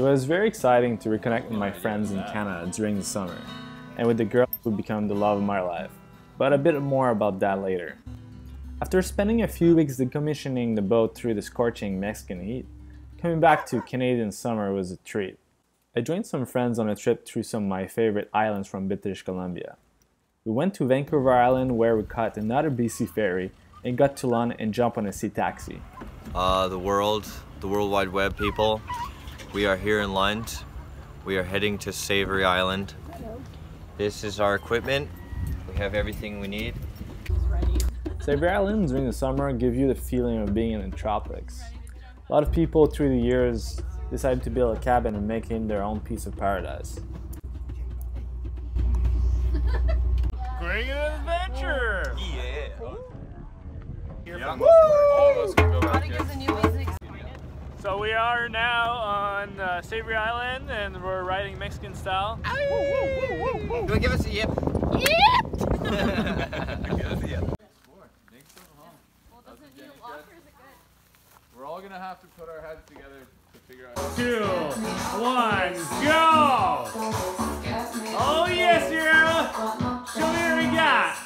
It was very exciting to reconnect with my friends in Canada during the summer, and with the girl who became the love of my life, but a bit more about that later. After spending a few weeks decommissioning the boat through the scorching Mexican heat, coming back to Canadian summer was a treat. I joined some friends on a trip through some of my favorite islands from British Columbia. We went to Vancouver Island where we caught another BC ferry and got to London and jumped on a sea taxi. The World Wide Web people, we are here in Lund. We are heading to Savory Island. This is our equipment. We have everything we need. Savory Island during the summer give you the feeling of being in the tropics. A lot of people through the years decided to build a cabin and make it their own piece of paradise. Bring an adventure! Yeah. So we are now on Savory Island and we're riding Mexican style. You want to give us a yip? Yep! Give us a yip. Well, doesn't it need a lock or is it good? We're all gonna have to put our heads together to figure out. 2, 1, go! Oh yes, girl! Show me what we got!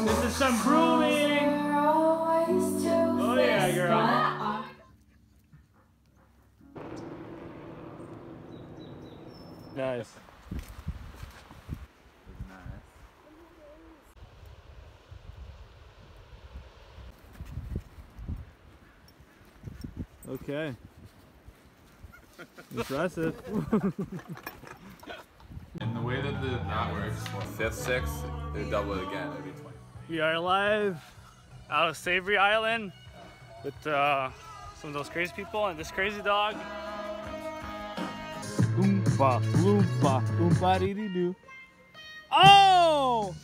This is some brewing! Oh yeah, girl! Nice. Okay. Impressive. And the way that the knot works, 5th, 6th, they double it again, it'd be 20. We are live out of Savory Island with some of those crazy people and this crazy dog. Oompa, loompa, oompa dee dee doo. Oh!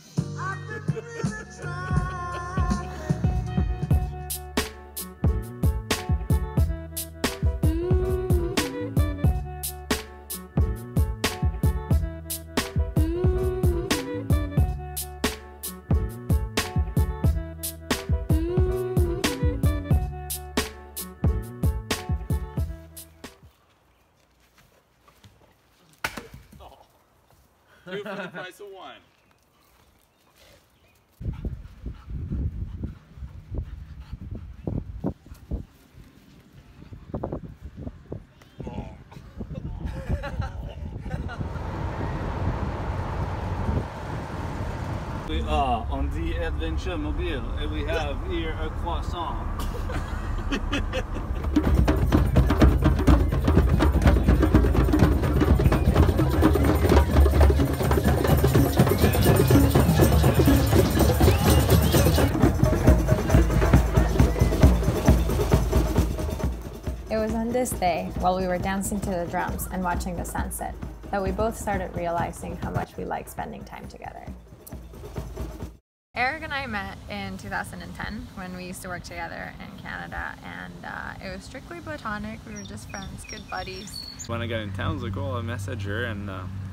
Two for the price of one. We are on the Adventure Mobile and we have here a croissant. It was on this day, while we were dancing to the drums and watching the sunset, that we both started realizing how much we like spending time together. Eric and I met in 2010 when we used to work together in Canada, and it was strictly platonic. We were just friends, good buddies. When I got in town, I was like, well, I'll message her and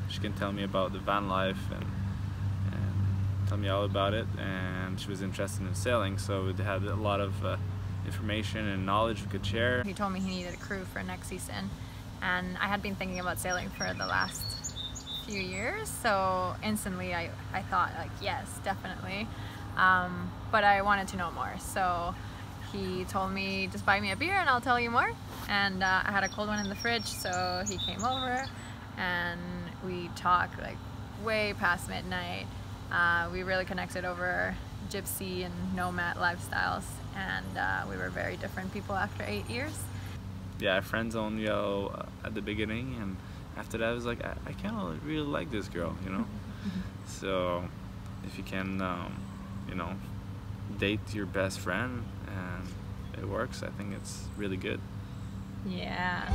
she can tell me about the van life and tell me all about it. And she was interested in sailing, so we had a lot of information and knowledge we could share. He told me he needed a crew for next season, and I had been thinking about sailing for the last few years, so instantly I thought, like, yes, definitely, but I wanted to know more, so he told me, just buy me a beer and I'll tell you more. And I had a cold one in the fridge, so he came over and we talked like way past midnight. We really connected over gypsy and nomad lifestyles, and we were very different people after 8 years. Yeah, friends on Yo at the beginning, and after that I was like, I kind of really like this girl, you know. So if you can, you know, date your best friend and it works, I think it's really good. Yeah.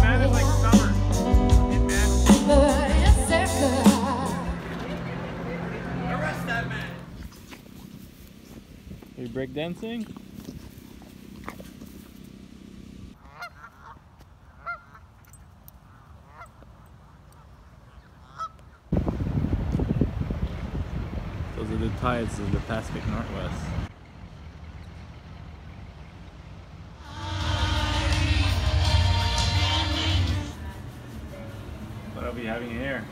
Man is like summer. Arrest that man! Are you breakdancing? Those are the tides of the Pacific Northwest. having you here.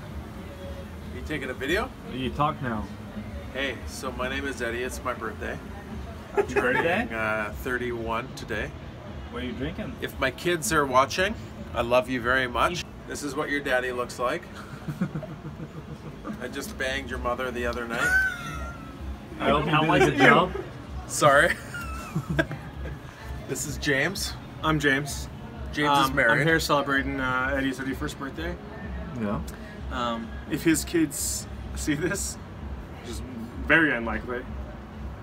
You taking a video? You talk now. Hey, so my name is Eddy. It's my birthday. Happy birthday? 31 today. What are you drinking? If my kids are watching, I love you very much. This is what your daddy looks like. I just banged your mother the other night. I hope you did a good job. Sorry. This is James. I'm James. James is married. I'm here celebrating Eddy's 31st birthday. Yeah. If his kids see this, which is very unlikely.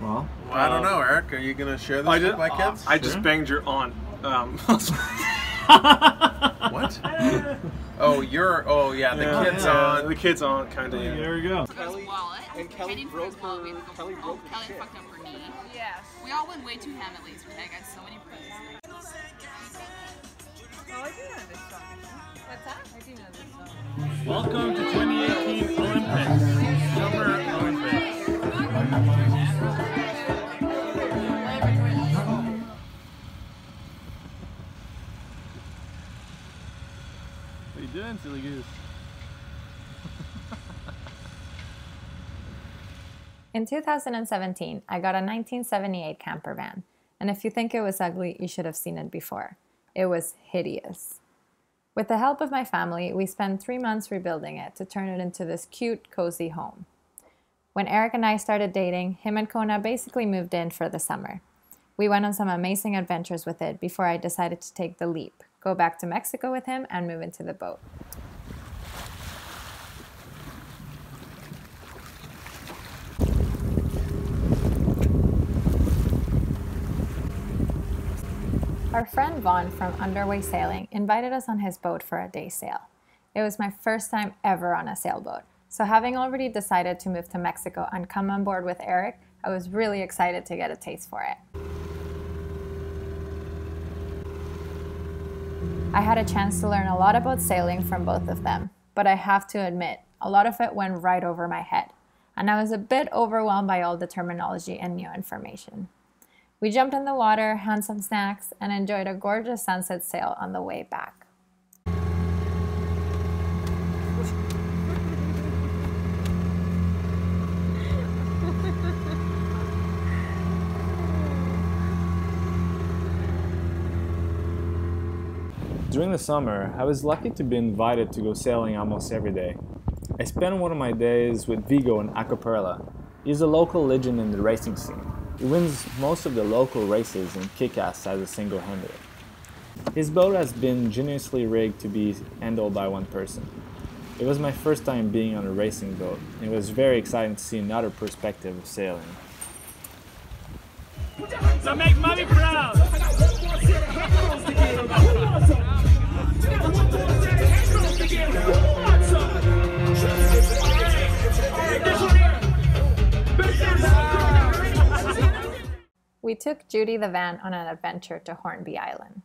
Well, I don't know, Eric. Are you going to share this with my kids? I just banged your aunt. What? Oh, yeah, the kids on. The kids on, kind of. Yeah. there we go. Wallet. And Kalee broke her. Kalee fucked up her knee. Yes. We all went way too ham at least. I got so many presents. Oh, I do know this song. What's that? I do know this song. Welcome to 2018 Olympics. Summer Olympics. What are you doing, silly goose? In 2017, I got a 1978 camper van, and if you think it was ugly, you should have seen it before. It was hideous. With the help of my family, we spent 3 months rebuilding it to turn it into this cute, cozy home. When Eric and I started dating, him and Kona basically moved in for the summer. We went on some amazing adventures with it before I decided to take the leap, go back to Mexico with him, and move into the boat. Our friend Vaughn from Wandersailing invited us on his boat for a day sail. It was my first time ever on a sailboat, so having already decided to move to Mexico and come on board with Eric, I was really excited to get a taste for it. I had a chance to learn a lot about sailing from both of them, but I have to admit, a lot of it went right over my head, and I was a bit overwhelmed by all the terminology and new information. We jumped in the water, had some snacks, and enjoyed a gorgeous sunset sail on the way back. During the summer, I was lucky to be invited to go sailing almost every day. I spent one of my days with Vigo in Acapella. He's a local legend in the racing scene. He wins most of the local races and kick-ass as a single-hander. His boat has been generously rigged to be handled by one person. It was my first time being on a racing boat, and it was very exciting to see another perspective of sailing. So make mommy proud! We took Judy the van on an adventure to Hornby Island.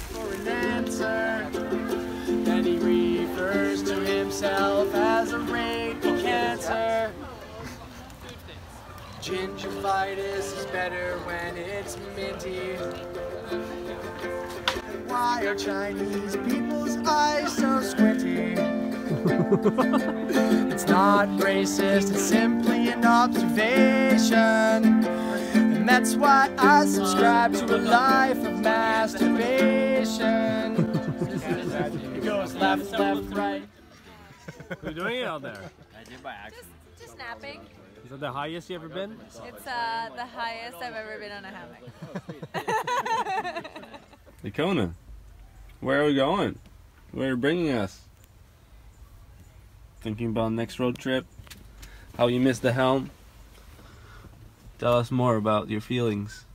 For an answer, then he refers to himself as a rainy cancer. Gingivitis is better when it's minty. Why are Chinese people's eyes so squinty? It's not racist, it's simply an observation. And that's why I subscribe to a life of masturbation. It goes left, left, right. What are you doing out there? I did by accident. Just napping. Is that the highest you ever been? It's the highest I've ever been on a hammock. Hey Kona, where are we going? Where are you bringing us? Thinking about next road trip? How you missed the helm? Tell us more about your feelings.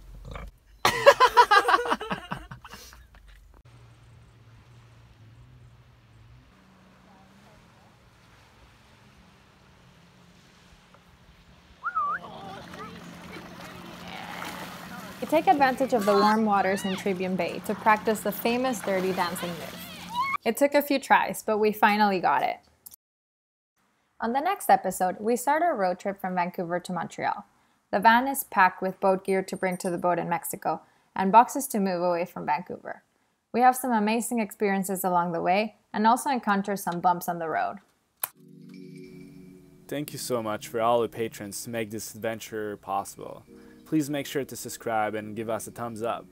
We take advantage of the warm waters in Tribuna Bay to practice the famous dirty dancing move. It took a few tries, but we finally got it. On the next episode, we start our road trip from Vancouver to Montreal. The van is packed with boat gear to bring to the boat in Mexico and boxes to move away from Vancouver. We have some amazing experiences along the way and also encounter some bumps on the road. Thank you so much for all the patrons to make this adventure possible. Please make sure to subscribe and give us a thumbs up.